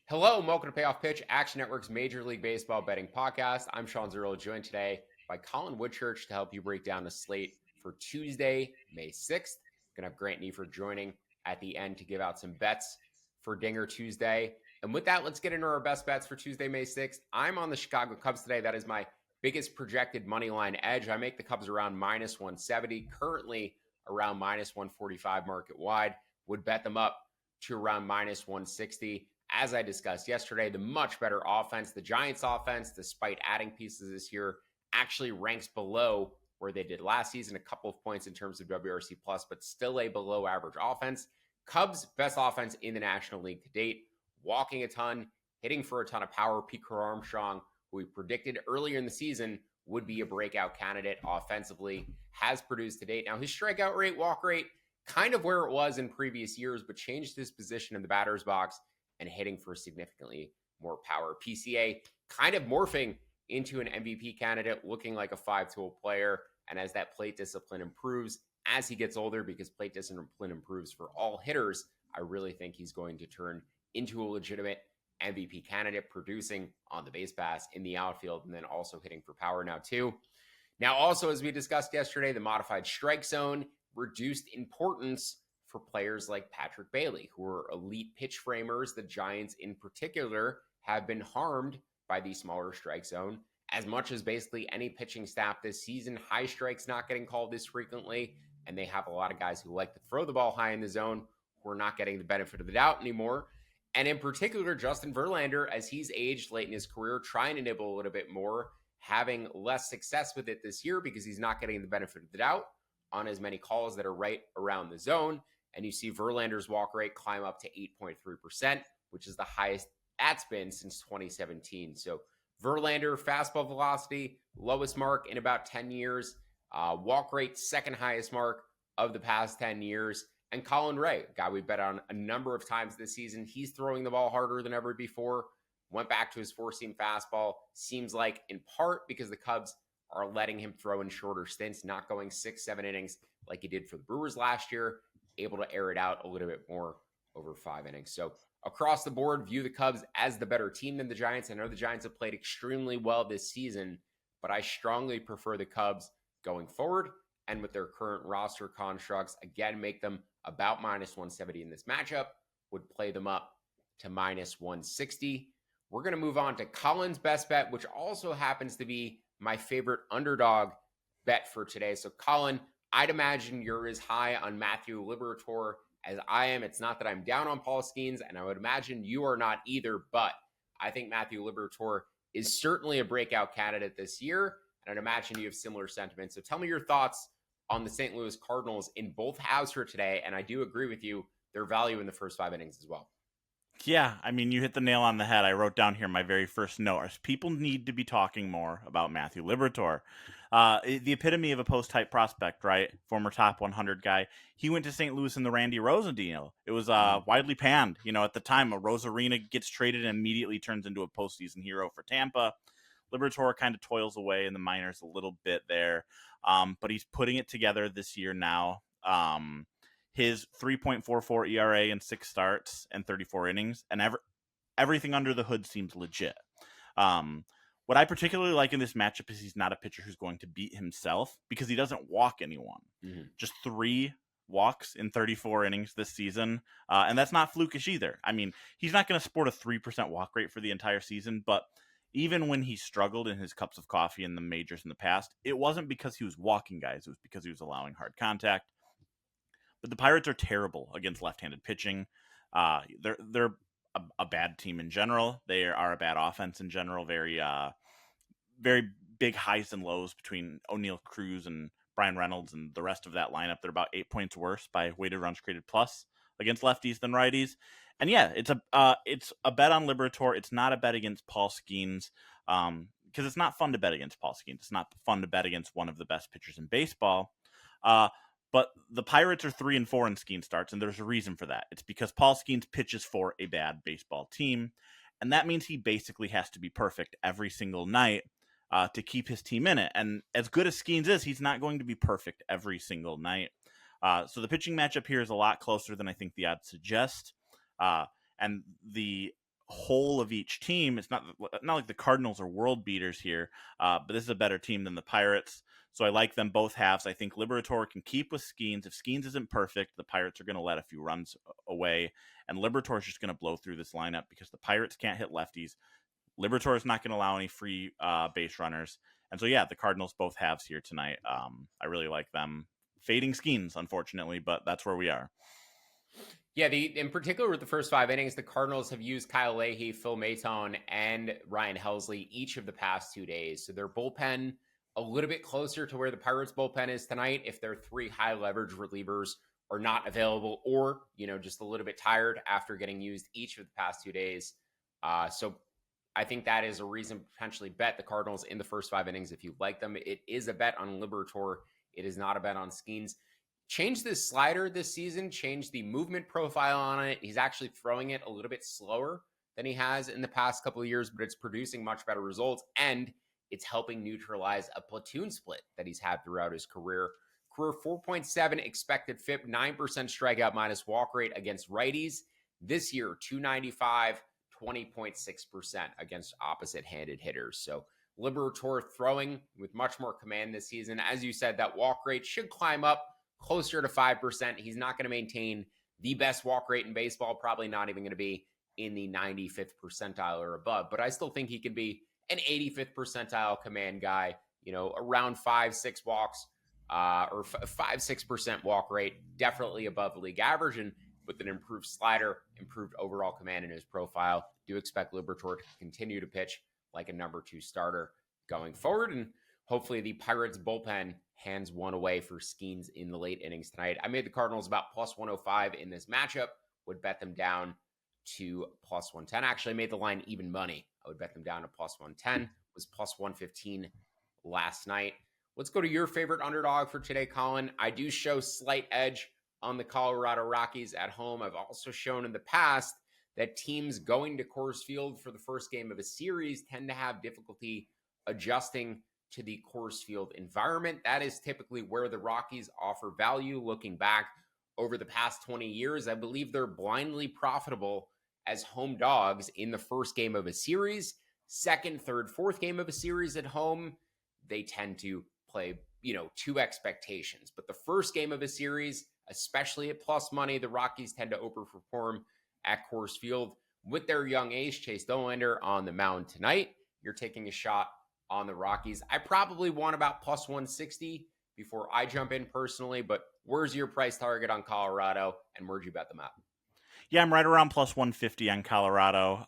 Hello and welcome to Payoff Pitch, Action Network's Major League Baseball betting podcast. I'm Sean Zerillo, joined today by Collin Whitchurch to help you break down the slate for Tuesday, May 6th. Gonna have Grant Neiffer joining at the end to give out some bets for Dinger Tuesday. And with that, let's get into our best bets for Tuesday, May 6th. I'm on the Chicago Cubs today. That is my biggest projected money line edge. I make the Cubs around minus 170, currently around minus 145 market wide. Would bet them up to around minus 160. As I discussed yesterday, the much better offense, the Giants offense, despite adding pieces this year, actually ranks below where they did last season, a couple of points in terms of WRC plus, but still a below average offense. Cubs, best offense in the National League to date, walking a ton, hitting for a ton of power. Pete Armstrong, who we predicted earlier in the season would be a breakout candidate offensively, has produced to date. Now, his strikeout rate, walk rate, kind of where it was in previous years, but changed his position in the batter's box and hitting for significantly more power. PCA kind of morphing into an MVP candidate, looking like a five-tool player. And as that plate discipline improves, as he gets older, because plate discipline improves for all hitters, I really think he's going to turn into a legitimate MVP candidate, producing on the base pass, in the outfield, and then also hitting for power now too. Now, also, as we discussed yesterday, the modified strike zone reduced importance for players like Patrick Bailey, who are elite pitch framers. The Giants in particular have been harmed by the smaller strike zone as much as basically any pitching staff this season. High strikes not getting called this frequently, and they have a lot of guys who like to throw the ball high in the zone who are not getting the benefit of the doubt anymore. And in particular, Justin Verlander, as he's aged late in his career, trying to nibble a little bit more, having less success with it this year because he's not getting the benefit of the doubt on as many calls that are right around the zone. And you see Verlander's walk rate climb up to 8.3%, which is the highest that's been since 2017. So Verlander, fastball velocity, lowest mark in about 10 years. Walk rate, second highest mark of the past 10 years. And Colin Ray, a guy we bet on a number of times this season. He's throwing the ball harder than ever before. Went back to his four-seam fastball. Seems like in part because the Cubs are letting him throw in shorter stints, not going 6-7 innings like he did for the Brewers last year, able to air it out a little bit more over 5 innings. So across the board, view the Cubs as the better team than the Giants. I know the Giants have played extremely well this season, but I strongly prefer the Cubs going forward. And with their current roster constructs, again, make them about minus 170 in this matchup, would play them up to minus 160. We're going to move on to Colin's best bet, which also happens to be my favorite underdog bet for today. So Colin, I'd imagine you're as high on Matthew Liberatore as I am. It's not that I'm down on Paul Skeens, and I would imagine you are not either, but I think Matthew Liberatore is certainly a breakout candidate this year, and I'd imagine you have similar sentiments. So tell me your thoughts on the St. Louis Cardinals in both halves for today, and I do agree with you, their value in the first 5 innings as well. Yeah, I mean, you hit the nail on the head. I wrote down here my very first note. People need to be talking more about Matthew Liberatore. The epitome of a post-type prospect, right? Former top 100 guy. He went to St. Louis in the Randy Rosa deal. It was widely panned. You know, at the time, a Rosarina gets traded and immediately turns into a postseason hero for Tampa. Liberatore kind of toils away in the minors a little bit there, but he's putting it together this year now. His 3.44 ERA in 6 starts and 34 innings, and everything under the hood seems legit. What I particularly like in this matchup is he's not a pitcher who's going to beat himself because he doesn't walk anyone. Mm-hmm. Just 3 walks in 34 innings this season, and that's not flukish either. I mean, he's not going to sport a 3% walk rate for the entire season, but even when he struggled in his cups of coffee in the majors in the past, it wasn't because he was walking guys. It was because he was allowing hard contact. But the Pirates are terrible against left-handed pitching. They're a bad team in general. They are a bad offense in general. Very big highs and lows between O'Neill Cruz and Brian Reynolds and the rest of that lineup. They're about 8 points worse by weighted runs created plus against lefties than righties. And yeah, it's a bet on Liberatore. It's not a bet against Paul Skeens because it's not fun to bet against Paul Skeens. It's not fun to bet against one of the best pitchers in baseball. But the Pirates are 3-4 in Skeens starts, and there's a reason for that. It's because Paul Skeens pitches for a bad baseball team, and that means he basically has to be perfect every single night to keep his team in it. And as good as Skeens is, he's not going to be perfect every single night. So the pitching matchup here is a lot closer than I think the odds suggest. And the whole of each team, it's not like the Cardinals are world beaters here, but this is a better team than the Pirates. So I like them both halves. I think Liberatore can keep with Skeens. If Skeens isn't perfect, the Pirates are going to let a few runs away, and Liberatore is just going to blow through this lineup because the Pirates can't hit lefties. Liberatore is not going to allow any free base runners. And so, yeah, the Cardinals both halves here tonight. I really like them. Fading Skeens, unfortunately, but that's where we are. Yeah, in particular with the first 5 innings, the Cardinals have used Kyle Leahy, Phil Maton, and Ryan Helsley each of the past 2 days. So their bullpen a little bit closer to where the Pirates bullpen is tonight if their 3 high leverage relievers are not available or, just a little bit tired after getting used each of the past 2 days. So I think that is a reason to potentially bet the Cardinals in the first 5 innings if you like them. It is a bet on Liberatore. It is not a bet on Skeens. Change this slider this season, change the movement profile on it. He's actually throwing it a little bit slower than he has in the past couple of years, but it's producing much better results, and it's helping neutralize a platoon split that he's had throughout his career. Career 4.7 expected FIP, 9% strikeout minus walk rate against righties. This year, 295, 20.6% against opposite-handed hitters. So Liberatore throwing with much more command this season. As you said, that walk rate should climb up closer to 5%. He's not going to maintain the best walk rate in baseball, probably not even going to be in the 95th percentile or above, but I still think he could be an 85th percentile command guy, around 5-6 walks or 5-6% walk rate, definitely above league average. And with an improved slider, improved overall command in his profile, do expect Liberatore to continue to pitch like a number 2 starter going forward. And hopefully the Pirates bullpen hands one away for Skeens in the late innings tonight. I made the Cardinals about plus 105 in this matchup, would bet them down to plus 110. Actually, I made the line even money. I would bet them down to plus 110, was plus 115 last night. Let's go to your favorite underdog for today, Collin. I do show slight edge on the Colorado Rockies at home. I've also shown in the past that teams going to Coors Field for the first game of a series tend to have difficulty adjusting to the Coors Field environment. That is typically where the Rockies offer value. Looking back over the past 20 years, I believe they're blindly profitable as home dogs in the first game of a series. Second, third, fourth game of a series at home, they tend to play, to expectations. But the first game of a series, especially at plus money, the Rockies tend to overperform at Coors Field. With their young ace, Chase Dollander, on the mound tonight, you're taking a shot on the Rockies. I probably want about plus 160 before I jump in personally, but where's your price target on Colorado, and where'd you bet them at? Yeah, I'm right around plus 150 on Colorado.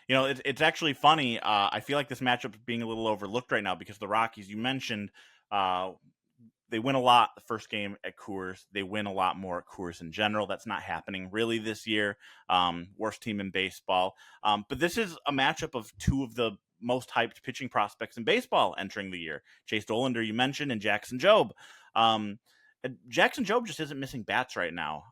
It's actually funny. I feel like this matchup is being a little overlooked right now because the Rockies, you mentioned, they win a lot the first game at Coors. They win a lot more at Coors in general. That's not happening really this year. Worst team in baseball. But this is a matchup of 2 of the most hyped pitching prospects in baseball entering the year. Chase Dollander, you mentioned, and Jackson Jobe. Jackson Jobe just isn't missing bats right now.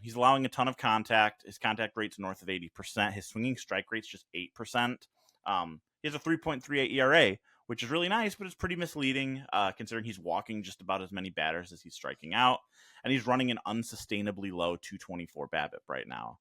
He's allowing a ton of contact. His contact rate's north of 80%. His swinging strike rate's just 8%. He has a 3.38 ERA, which is really nice, but it's pretty misleading considering he's walking just about as many batters as he's striking out. And he's running an unsustainably low 224 BABIP right now.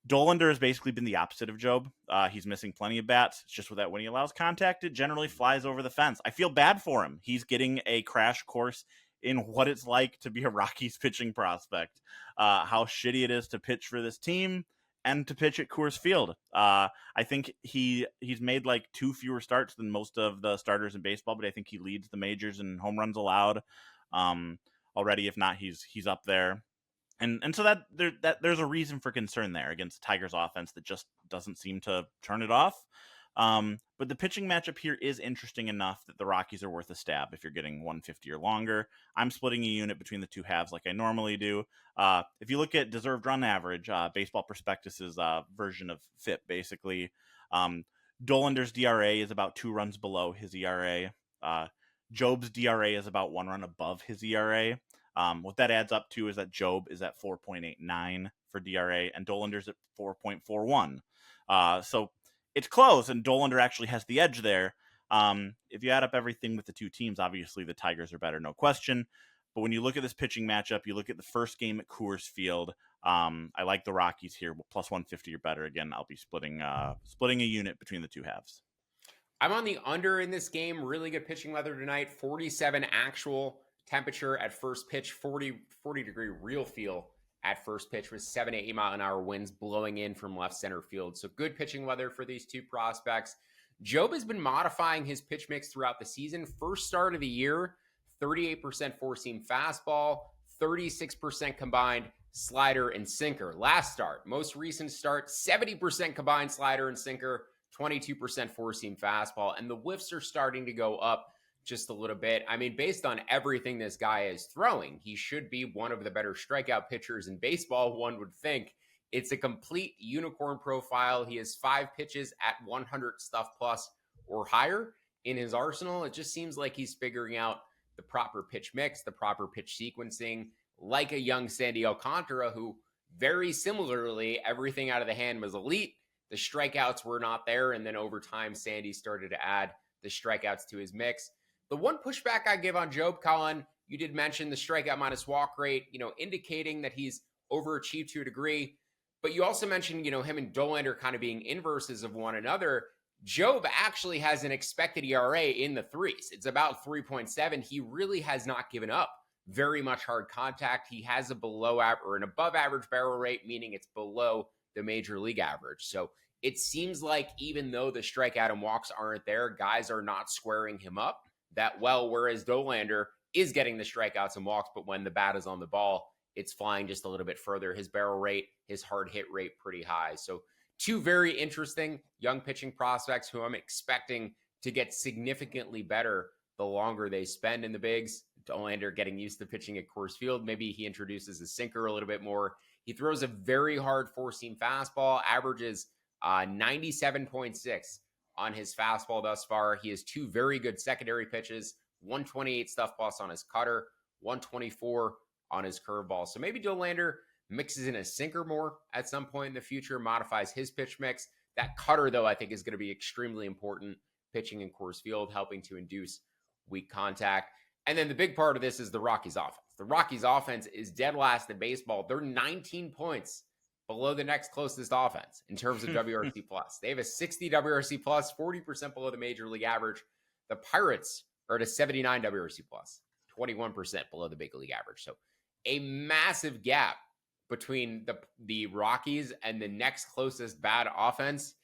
Dollander has basically been the opposite of Jobe. He's missing plenty of bats. It's just that when he allows contact, it generally flies over the fence. I feel bad for him. He's getting a crash course in what it's like to be a Rockies pitching prospect, how shitty it is to pitch for this team and to pitch at Coors Field. I think he's made like 2 fewer starts than most of the starters in baseball, but I think he leads the majors in home runs allowed already. If not, he's up there. And so that there's a reason for concern there against the Tigers offense that just doesn't seem to turn it off. But the pitching matchup here is interesting enough that the Rockies are worth a stab if you're getting 150 or longer. I'm splitting a unit between the 2 halves like I normally do. If you look at deserved run average, Baseball Prospectus's version of FIP, basically, Dollander's DRA is about 2 runs below his ERA. Jobe's DRA is about 1 run above his ERA. What that adds up to is that Jobe is at 4.89 for DRA and Dollander's at 4.41. So it's close, and Dollander actually has the edge there. If you add up everything with the 2 teams, obviously the Tigers are better, no question. But when you look at this pitching matchup, you look at the first game at Coors Field, I like the Rockies here. Plus 150 or better. Again, I'll be splitting a unit between the two halves. I'm on the under in this game. Really good pitching weather tonight. 47 actual temperature at first pitch, 40 degree real feel at first pitch with 7 to 8 mile an hour winds blowing in from left center field. So good pitching weather for these two prospects. Job has been modifying his pitch mix throughout the season. First start of the year, 38% four-seam fastball, 36% combined slider and sinker. Last start, most recent start, 70% combined slider and sinker, 22% four-seam fastball. And the whiffs are starting to go up just a little bit. I mean, based on everything this guy is throwing, he should be one of the better strikeout pitchers in baseball, one would think. It's a complete unicorn profile. He has 5 pitches at 100 stuff plus or higher in his arsenal. It just seems like he's figuring out the proper pitch mix, the proper pitch sequencing, like a young Sandy Alcantara, who very similarly, everything out of the hand was elite. The strikeouts were not there. And then over time, Sandy started to add the strikeouts to his mix. The one pushback I give on Job, Collin, you did mention the strikeout minus walk rate, indicating that he's overachieved to a degree. But you also mentioned, him and Dollander kind of being inverses of one another. Job actually has an expected ERA in the threes. It's about 3.7. He really has not given up very much hard contact. He has a below average or an above average barrel rate, meaning it's below the major league average. So it seems like even though the strikeout and walks aren't there, guys are not squaring him up that well, whereas Dollander is getting the strikeouts and walks, but when the bat is on the ball, it's flying just a little bit further. His barrel rate, his hard hit rate pretty high. So two very interesting young pitching prospects who I'm expecting to get significantly better the longer they spend in the bigs. Dollander getting used to pitching at Coors Field. Maybe he introduces a sinker a little bit more. He throws a very hard four-seam fastball, averages 97.6 on his fastball thus far. He has 2 very good secondary pitches, 128 stuff plus on his cutter, 124 on his curveball. So maybe Dollander mixes in a sinker more at some point in the future, modifies his pitch mix. That cutter, though, I think is going to be extremely important pitching in Coors Field, helping to induce weak contact. And then the big part of this is the Rockies offense. The Rockies offense is dead last in baseball. They're 19 points below the next closest offense in terms of WRC plus. They have a 60 WRC plus, 40% below the major league average. The Pirates are at a 79 WRC plus, 21% below the big league average. So a massive gap between the Rockies and the next closest bad offense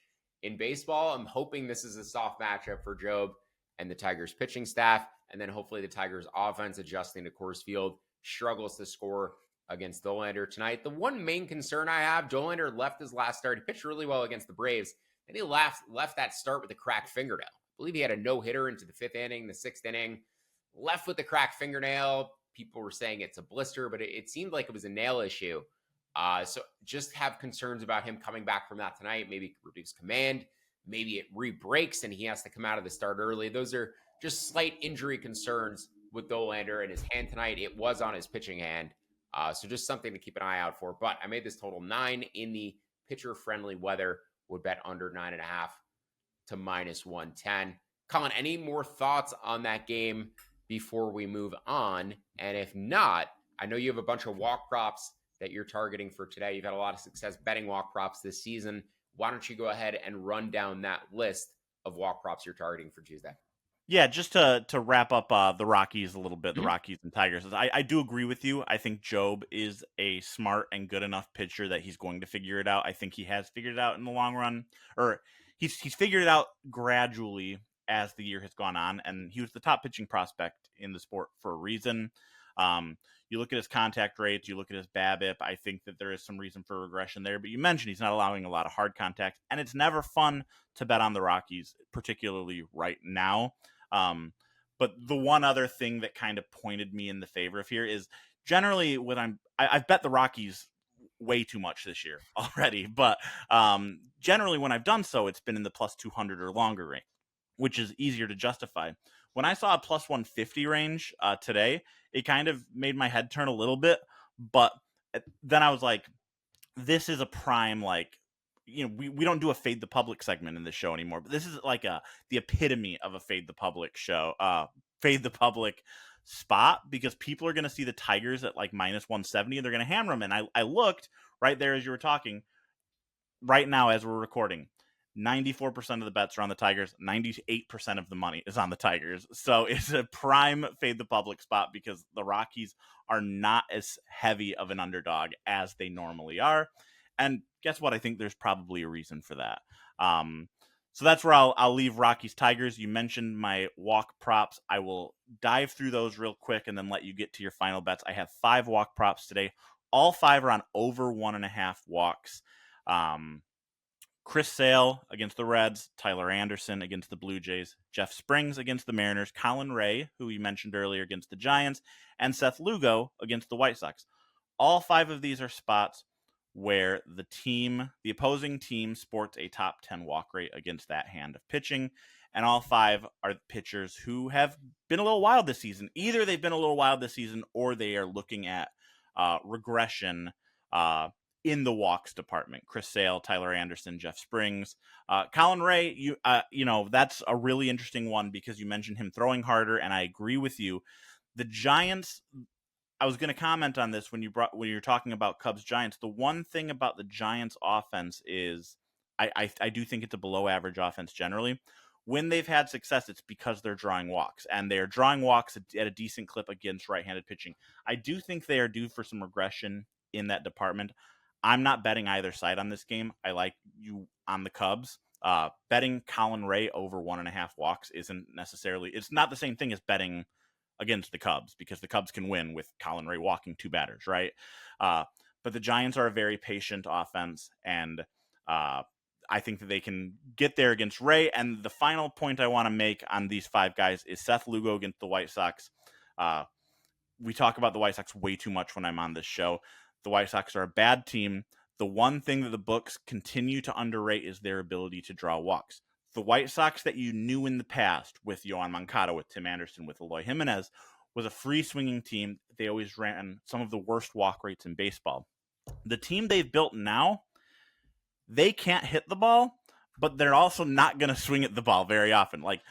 in baseball. I'm hoping this is a soft matchup for Job and the Tigers pitching staff. And then hopefully the Tigers offense, adjusting to Coors Field, struggles to score against Dollander tonight. The one main concern I have, Dollander left his last start. He pitched really well against the Braves. And he left that start with a cracked fingernail. I believe he had a no-hitter into the 5th inning, the 6th inning. Left with the cracked fingernail. People were saying it's a blister, but it seemed like it was a nail issue. So just have concerns about him coming back from that tonight. Maybe reduce command. Maybe it re-breaks and he has to come out of the start early. Those are just slight injury concerns with Dollander and his hand tonight. It was on his pitching hand. So just something to keep an eye out for. But I made this total 9 in the pitcher-friendly weather. Would bet under 9.5 to minus 110. Collin, any more thoughts on that game before we move on? And if not, I know you have a bunch of walk props that you're targeting for today. You've had a lot of success betting walk props this season. Why don't you go ahead and run down that list of walk props you're targeting for Tuesday? Yeah, just to wrap up the Rockies a little bit, the Rockies and Tigers. I do agree with you. I think Job is a smart and good enough pitcher that he's going to figure it out. I think he has figured it out in the long run, or he's figured it out gradually as the year has gone on, and he was the top pitching prospect in the sport for a reason. You look at his contact rates, you look at his BABIP, I think that there is some reason for regression there, but you mentioned he's not allowing a lot of hard contact, and it's never fun to bet on the Rockies, particularly right now. But the one other thing that kind of pointed me in the favor of here is generally when I've bet the Rockies way too much this year already, but generally when I've done so, it's been in the plus 200 or longer range, which is easier to justify. When I saw a plus 150 range today, it kind of made my head turn a little bit, but then I was like, this is a prime, like, we don't do a Fade the Public segment in this show anymore, but this is like the epitome of a Fade the Public show, Fade the Public spot because people are going to see the Tigers at like minus 170 and they're going to hammer them. And I looked right there as you were talking. Right now, as we're recording, 94% of the bets are on the Tigers. 98% of the money is on the Tigers. So it's a prime fade the public spot because the Rockies are not as heavy of an underdog as they normally are. And guess what? I think there's probably a reason for that. So that's where I'll leave Rockies Tigers. You mentioned my walk props. I will dive through those real quick and then let you get to your final bets. I have 5 walk props today. All 5 are on over 1.5 walks. Chris Sale against the Reds, Tyler Anderson against the Blue Jays, Jeff Springs against the Mariners, Colin Ray, who we mentioned earlier, against the Giants, and Seth Lugo against the White Sox. All 5 of these are spots where the opposing team sports a top 10 walk rate against that hand of pitching, and all 5 are pitchers who have been a little wild this season. Either they've been a little wild this season or they are looking at regression in the walks department. Chris Sale, Tyler Anderson, Jeff Springs, Colin Ray. You know that's a really interesting one because you mentioned him throwing harder, and I agree with you. The Giants. I was going to comment on this when you're talking about Cubs Giants. The one thing about the Giants offense is I do think it's a below average offense generally. When they've had success, it's because they're drawing walks, and they're drawing walks at a decent clip against right-handed pitching. I do think they are due for some regression in that department. I'm not betting either side on this game. I like you on the Cubs. Betting Colin Ray over 1.5 walks isn't necessarily, it's not the same thing as betting against the Cubs because the Cubs can win with Colin Ray walking 2 batters, right? But the Giants are a very patient offense, and I think that they can get there against Ray. And the final point I want to make on these 5 guys is Seth Lugo against the White Sox. We talk about the White Sox way too much when I'm on this show. The White Sox are a bad team. The one thing that the books continue to underrate is their ability to draw walks. The White Sox that you knew in the past with Yoan Moncada, with Tim Anderson, with Eloy Jimenez was a free-swinging team. They always ran some of the worst walk rates in baseball. The team they've built now, they can't hit the ball, but they're also not going to swing at the ball very often. Like,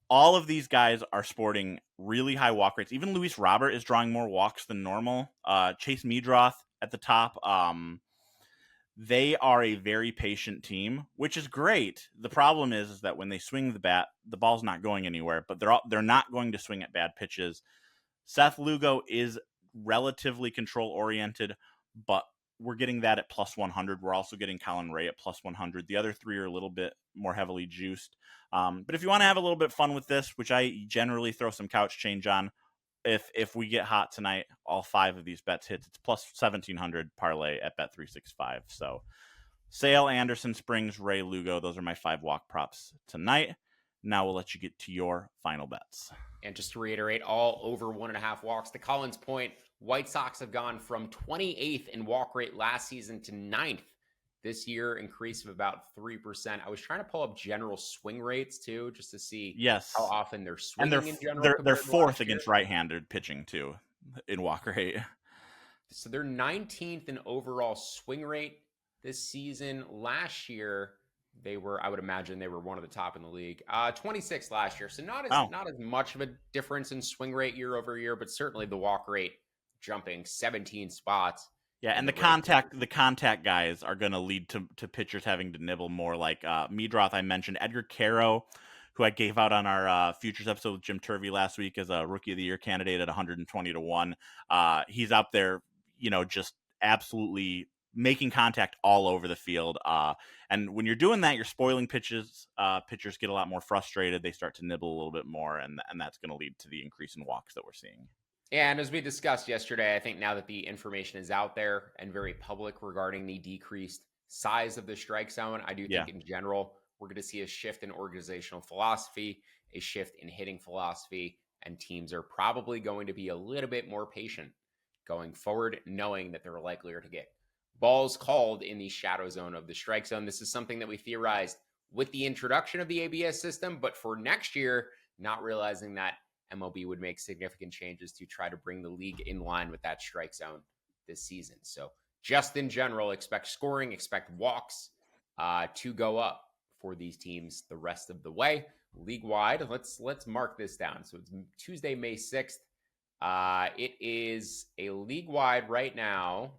all of these guys are sporting really high walk rates. Even Luis Robert is drawing more walks than normal. Chase Meadroth at the top. They are a very patient team, which is great. The problem is that when they swing the bat, the ball's not going anywhere, but they're not going to swing at bad pitches. Seth Lugo is relatively control-oriented, but we're getting that at plus 100. We're also getting Colin Ray at plus 100. The other 3 are a little bit more heavily juiced. But if you want to have a little bit fun with this, which I generally throw some couch change on, if we get hot tonight, all 5 of these bets hits. It's plus 1,700 parlay at Bet365. So Sale, Anderson, Springs, Ray, Lugo, those are my 5 walk props tonight. Now we'll let you get to your final bets. And just to reiterate, all over 1.5 walks. To Colin's point, White Sox have gone from 28th in walk rate last season to 9th this year, increase of about 3%. I was trying to pull up general swing rates too, just to see how often they're swinging and in general. They're 4th against right-handed pitching too in walk rate. So they're 19th in overall swing rate this season. Last year, they were, I would imagine they were one of the top in the league. 26th last year. So not as much of a difference in swing rate year over year, but certainly the walk rate jumping 17 spots. Yeah, and the contact guys are going to lead to pitchers having to nibble more. Like Meadroth, I mentioned Edgar Caro, who I gave out on our futures episode with Jim Turvey last week as a Rookie of the Year candidate at 120-1. He's up there, just absolutely making contact all over the field. And when you're doing that, you're spoiling pitches. Pitchers get a lot more frustrated. They start to nibble a little bit more, and that's going to lead to the increase in walks that we're seeing. And as we discussed yesterday, I think now that the information is out there and very public regarding the decreased size of the strike zone, I do think in general, we're going to see a shift in organizational philosophy, a shift in hitting philosophy, and teams are probably going to be a little bit more patient going forward, knowing that they're likelier to get balls called in the shadow zone of the strike zone. This is something that we theorized with the introduction of the ABS system, but for next year, not realizing that MLB would make significant changes to try to bring the league in line with that strike zone this season. So just in general, expect scoring, expect walks to go up for these teams the rest of the way. League-wide, let's mark this down. So it's Tuesday, May 6th. It is a league-wide right now.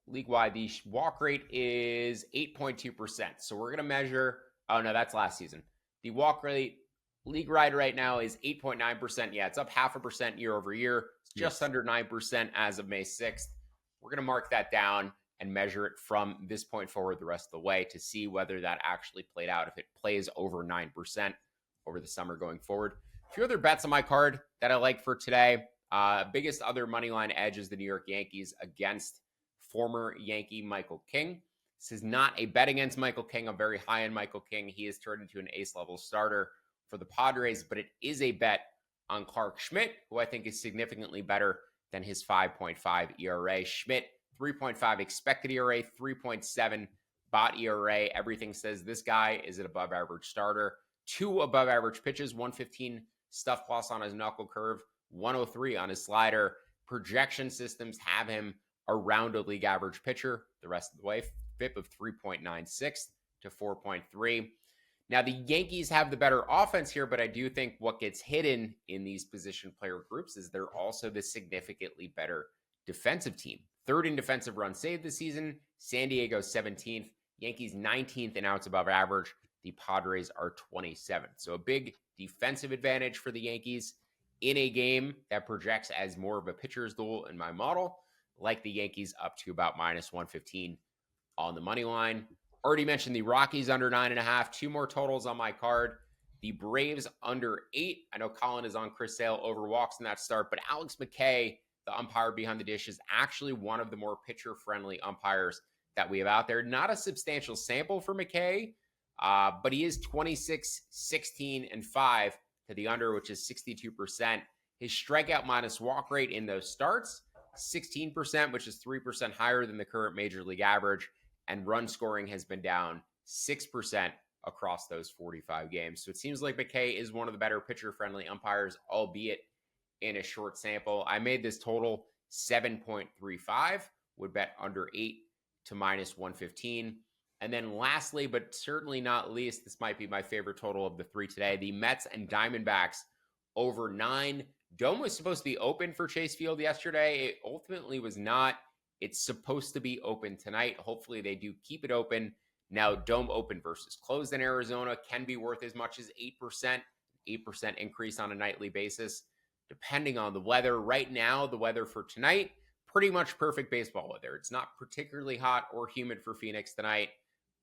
League-wide, the walk rate is 8.2%. So we're going to measure. Oh, no, that's last season. The walk rate league-wide right now is 8.9%. Yeah, it's up 0.5% year over year. It's just under 9% as of May 6th. We're going to mark that down and measure it from this point forward the rest of the way to see whether that actually played out, if it plays over 9% over the summer going forward. A few other bets on my card that I like for today. Biggest other money line edge is the New York Yankees against former Yankee Michael King. This is not a bet against Michael King. I'm very high on Michael King. He has turned into an ace-level starter for the Padres, but it is a bet on Clark Schmidt, who I think is significantly better than his 5.5 ERA. Schmidt, 3.5 expected ERA, 3.7 bot ERA. Everything says this guy is an above-average starter. 2 above-average pitches, 115 stuff plus on his knuckle curve, 103 on his slider. Projection systems have him around a league average pitcher the rest of the way. FIP of 3.96 to 4.3. Now, the Yankees have the better offense here, but I do think what gets hidden in these position player groups is they're also the significantly better defensive team. 3rd in defensive runs saved this season. San Diego 17th. Yankees 19th in outs above average. The Padres are 27th. So a big defensive advantage for the Yankees in a game that projects as more of a pitcher's duel in my model, like the Yankees up to about minus 115 on the money line. Already mentioned the Rockies under 9.5. 2 more totals on my card. The Braves under 8. I know Collin is on Chris Sale over walks in that start, but Alex McKay, the umpire behind the dish, is actually one of the more pitcher-friendly umpires that we have out there. Not a substantial sample for McKay, but he is 26, 16, and 5 to the under, which is 62%. His strikeout minus walk rate in those starts, 16%, which is 3% higher than the current major league average. And run scoring has been down 6% across those 45 games. So it seems like McKay is one of the better pitcher-friendly umpires, albeit in a short sample. I made this total 7.35, would bet under 8 to minus 115. And then lastly, but certainly not least, this might be my favorite total of the 3 today, the Mets and Diamondbacks over 9. Dome was supposed to be open for Chase Field yesterday. It ultimately was not. It's supposed to be open tonight. Hopefully they do keep it open. Now, Dome open versus closed in Arizona can be worth as much as 8%, 8% increase on a nightly basis, depending on the weather. Right now, the weather for tonight, pretty much perfect baseball weather. It's not particularly hot or humid for Phoenix tonight,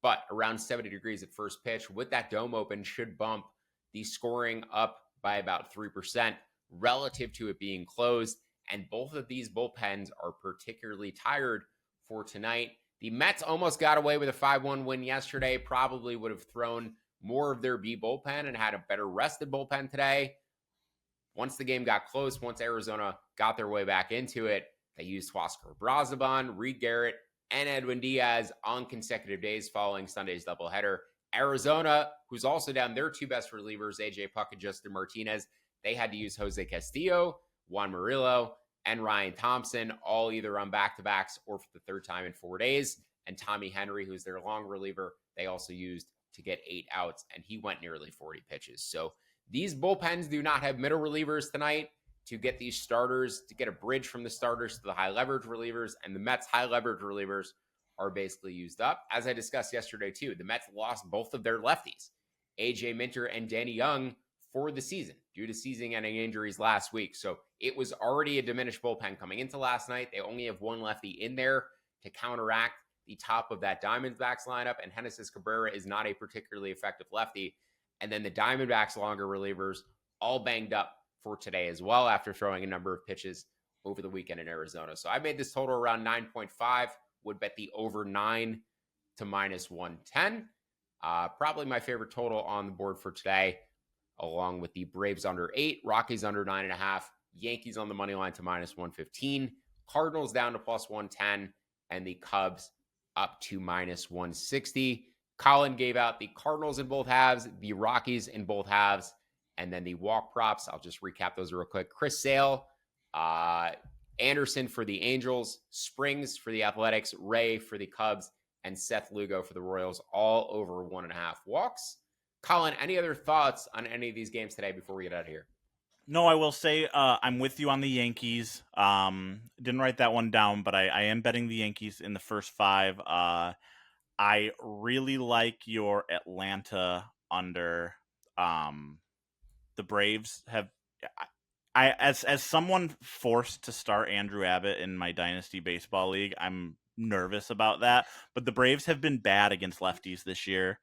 but around 70 degrees at first pitch. With that Dome open should bump the scoring up by about 3% relative to it being closed. And both of these bullpens are particularly tired for tonight. The Mets almost got away with a 5-1 win yesterday. Probably would have thrown more of their B bullpen and had a better rested bullpen today. Once the game got close, once Arizona got their way back into it, they used Huascar Brazaban, Reed Garrett, and Edwin Diaz on consecutive days following Sunday's doubleheader. Arizona, who's also down their 2 best relievers, A.J. Puck and Justin Martinez, they had to use Jose Castillo, Juan Murillo, and Ryan Thompson, all either on back-to-backs or for the 3rd time in 4 days. And Tommy Henry, who's their long reliever, they also used to get 8 outs, and he went nearly 40 pitches. So these bullpens do not have middle relievers tonight to get these starters, to get a bridge from the starters to the high-leverage relievers, and the Mets' high-leverage relievers are basically used up. As I discussed yesterday, too, the Mets lost both of their lefties, A.J. Minter and Danny Young, for the season due to season-ending injuries last week. So it was already a diminished bullpen coming into last night. They only have one lefty in there to counteract the top of that Diamondbacks lineup, and Genesis Cabrera is not a particularly effective lefty. And then the Diamondbacks' longer relievers all banged up for today as well after throwing a number of pitches over the weekend in Arizona. So I made this total around 9.5, would bet the over 9 to minus 110. Probably my favorite total on the board for today, along with the Braves under 8, Rockies under 9.5, Yankees on the money line to minus 115, Cardinals down to plus 110, and the Cubs up to minus 160. Collin gave out the Cardinals in both halves, the Rockies in both halves, and then the walk props. I'll just recap those real quick. Chris Sale, Anderson for the Angels, Springs for the Athletics, Ray for the Cubs, and Seth Lugo for the Royals, all over 1.5 walks. Collin, any other thoughts on any of these games today before we get out of here? No, I will say I'm with you on the Yankees. Didn't write that one down, but I am betting the Yankees in the first 5. I really like your Atlanta under. The Braves have. As someone forced to start Andrew Abbott in my dynasty baseball league, I'm nervous about that. But the Braves have been bad against lefties this year.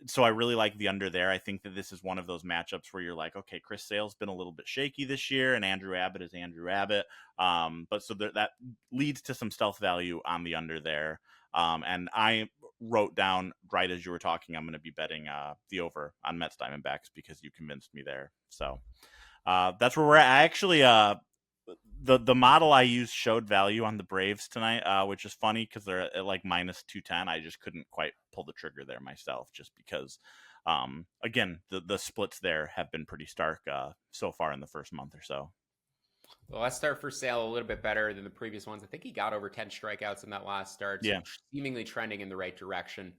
So I really like the under there. I think that this is one of those matchups where you're like, okay, Chris Sale's been a little bit shaky this year, and Andrew Abbott is Andrew Abbott. But so that leads to some stealth value on the under there. And I wrote down right as you were talking, I'm going to be betting the over on Mets Diamondbacks because you convinced me there. So that's where we're at. I actually the model I used showed value on the Braves tonight, which is funny because they're at like minus 210. I just couldn't quite pull the trigger there myself, just because, again, the splits there have been pretty stark so far in the first month or so. Well, let's start for Sale a little bit better than the previous ones. I think he got over 10 strikeouts in that last start, so Yeah. seemingly trending in the right direction.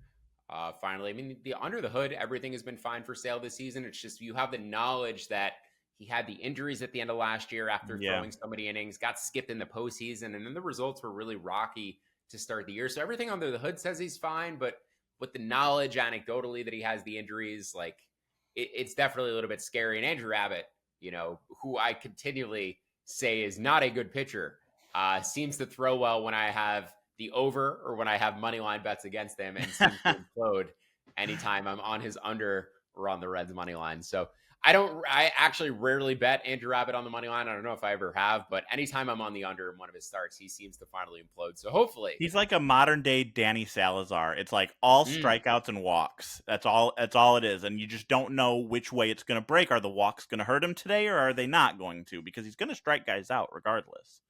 Finally, I mean, the under the hood, everything has been fine for Sale this season. It's just you have the knowledge that he had the injuries at the end of last year after throwing so many innings, got skipped in the postseason, and then the results were really rocky to start the year. So everything under the hood says he's fine, but with the knowledge anecdotally that he has the injuries, like it's definitely a little bit scary. And Andrew Abbott, who I continually say is not a good pitcher, seems to throw well when I have the over or when I have money line bets against him, and seems to implode anytime I'm on his under or on the Reds money line. So I actually rarely bet Andrew Abbott on the money line. I don't know if I ever have, but anytime I'm on the under in one of his starts, he seems to finally implode. So hopefully he's like a modern day Danny Salazar. It's like all strikeouts and walks. That's all it is. And you just don't know which way it's going to break. Are the walks going to hurt him today or are they not going to? Because he's going to strike guys out regardless.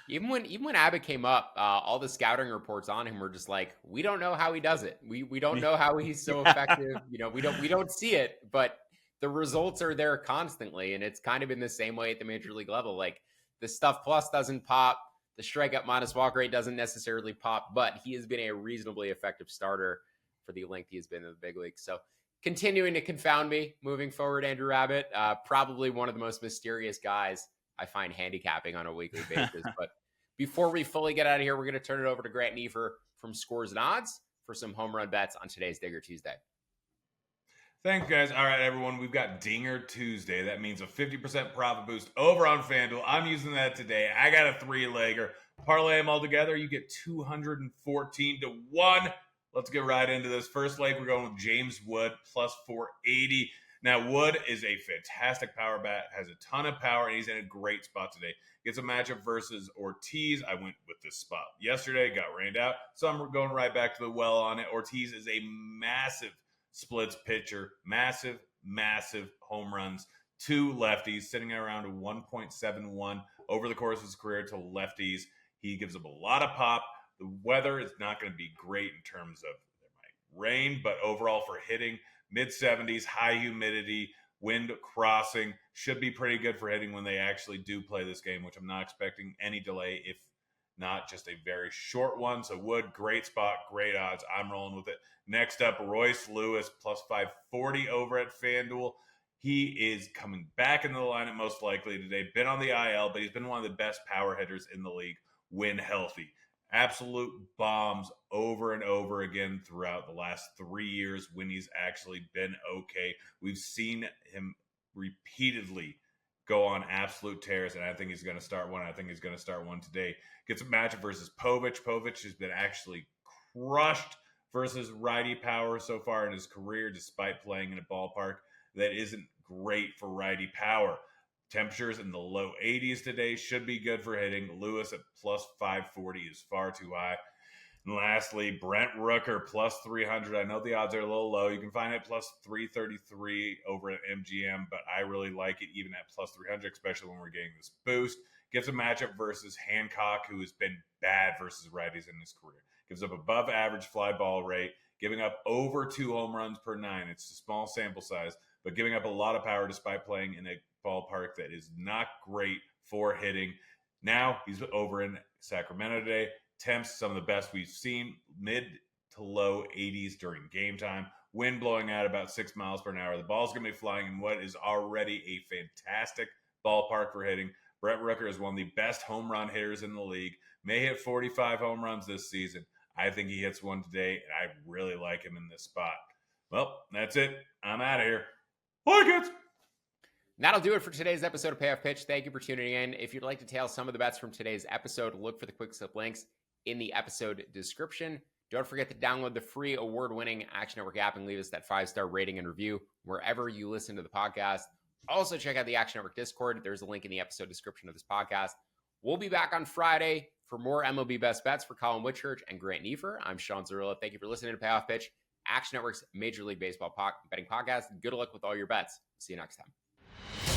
Even when Abbott came up, all the scouting reports on him were just like, we don't know how he does it. We don't know how he's so effective. We don't see it, but the results are there constantly, and it's kind of been the same way at the major league level. Like the stuff plus doesn't pop, the strikeout minus walk rate doesn't necessarily pop, but he has been a reasonably effective starter for the length he has been in the big league. So continuing to confound me moving forward, Andrew Abbott, probably one of the most mysterious guys I find handicapping on a weekly basis. But before we fully get out of here, we're going to turn it over to Grant Neiffer from Scores and Odds for some home run bets on today's Digger Tuesday. Thanks, guys. All right, everyone, we've got Dinger Tuesday. That means a 50% profit boost over on FanDuel. I'm using that today. I got a 3-legger. Parlay them all together. You get 214 to 1. Let's get right into this. First leg, we're going with James Wood, plus 480. Now, Wood is a fantastic power bat, has a ton of power, and he's in a great spot today. Gets a matchup versus Ortiz. I went with this spot yesterday, got rained out, so I'm going right back to the well on it. Ortiz is a massive splits pitcher, massive home runs to lefties, sitting at around a 1.71 over the course of his career to lefties. He gives up a lot of pop. The weather is not going to be great in terms of there might rain, but overall for hitting, mid-70s, high humidity, wind crossing, should be pretty good for hitting when they actually do play this game, which I'm not expecting any delay, if not just a very short one. So Wood, great spot, great odds. I'm rolling with it. Next up, Royce Lewis, plus 540 over at FanDuel. He is coming back into the lineup most likely today. Been on the IL, but he's been one of the best power hitters in the league when healthy. Absolute bombs over and over again throughout the last 3 years when he's actually been okay. We've seen him repeatedly go on absolute tears, and I think he's going to start one. I think he's going to start one today. Gets a matchup versus Povich. Povich has been actually crushed versus righty power so far in his career, despite playing in a ballpark that isn't great for righty power. Temperatures in the low 80s today should be good for hitting. Lewis at plus 540 is far too high. And lastly, Brent Rooker plus 300. I know the odds are a little low. You can find it plus 333 over at MGM, but I really like it even at plus 300, especially when we're getting this boost. Gives a matchup versus Hancock, who has been bad versus righties in his career. Gives up above average fly ball rate, giving up over 2 home runs per 9. It's a small sample size, but giving up a lot of power despite playing in a ballpark that is not great for hitting. Now he's over in Sacramento today. Temps, some of the best we've seen, mid to low 80s during game time. wind blowing out about 6 miles per hour. The ball's going to be flying in what is already a fantastic ballpark for hitting. Brett Rooker is one of the best home run hitters in the league. May hit 45 home runs this season. I think he hits one today, and I really like him in this spot. Well, that's it. I'm out of here. Bye, kids. That'll do it for today's episode of Payoff Pitch. Thank you for tuning in. If you'd like to tail some of the bets from today's episode, look for the quick slip links in the episode description. Don't forget to download the free award-winning Action Network app and leave us that 5-star rating and review wherever you listen to the podcast. Also, check out the Action Network Discord. There's a link in the episode description of this podcast. We'll be back on Friday for more MLB Best Bets for Collin Whitchurch and Grant Neiffer. I'm Sean Zerillo. Thank you for listening to Payoff Pitch, Action Network's Major League Baseball betting podcast. Good luck with all your bets. See you next time.